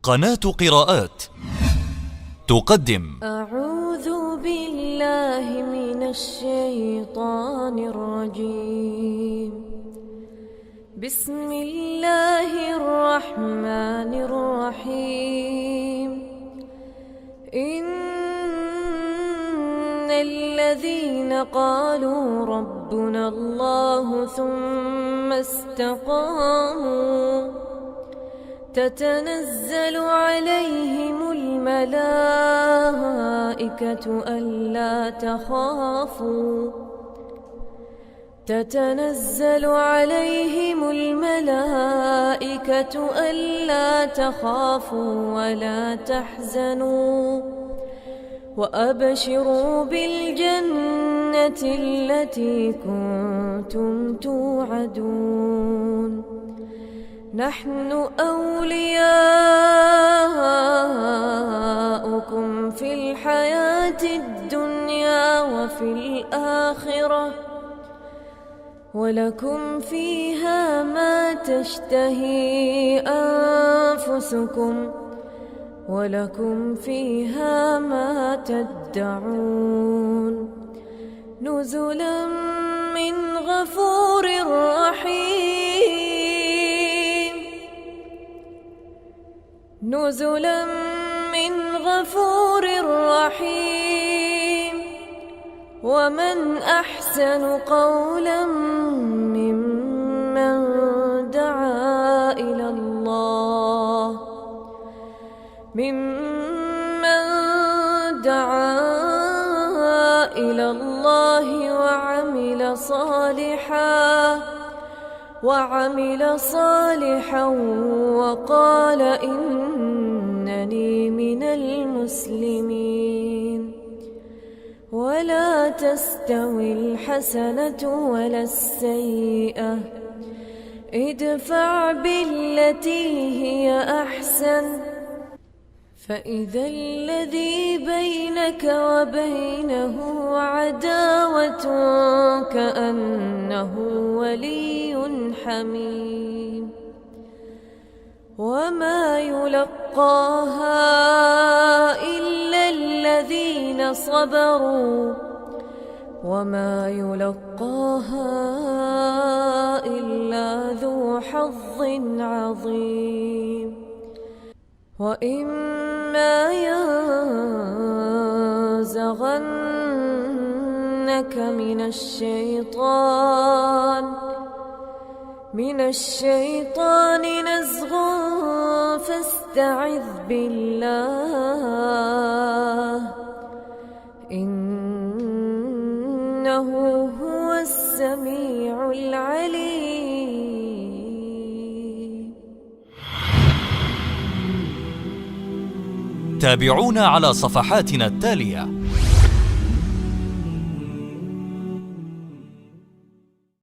قناة قراءات تقدم أعوذ بالله من الشيطان الرجيم. بسم الله الرحمن الرحيم. إن الذين قالوا ربنا الله ثم استقاموا تتنزل عليهم الملائكة ألا تخافوا ولا تحزنوا وأبشروا بالجنة التي كنتم توعدون. نحن أولياؤكم في الحياة الدنيا وفي الآخرة ولكم فيها ما تشتهي أنفسكم ولكم فيها ما تدعون. نزلا من غفور رحيم. نزلا من غفور رحيم. ومن أحسن قولا ممن دعا إلى الله وعمل صالحا وقال إنني من المسلمين. ولا تستوي الحسنة ولا السيئة، ادفع بالتي هي أحسن فإذا الذي بينك وبينه عداوة كأنه ولي حميم. وما يلقاها إلا الذين صبروا وما يلقاها إلا ذو حظ عظيم. وإما ينزغنك من الشيطان نزغ فاستعذ بالله إنه هو السميع العليم. تابعونا على صفحاتنا التالية.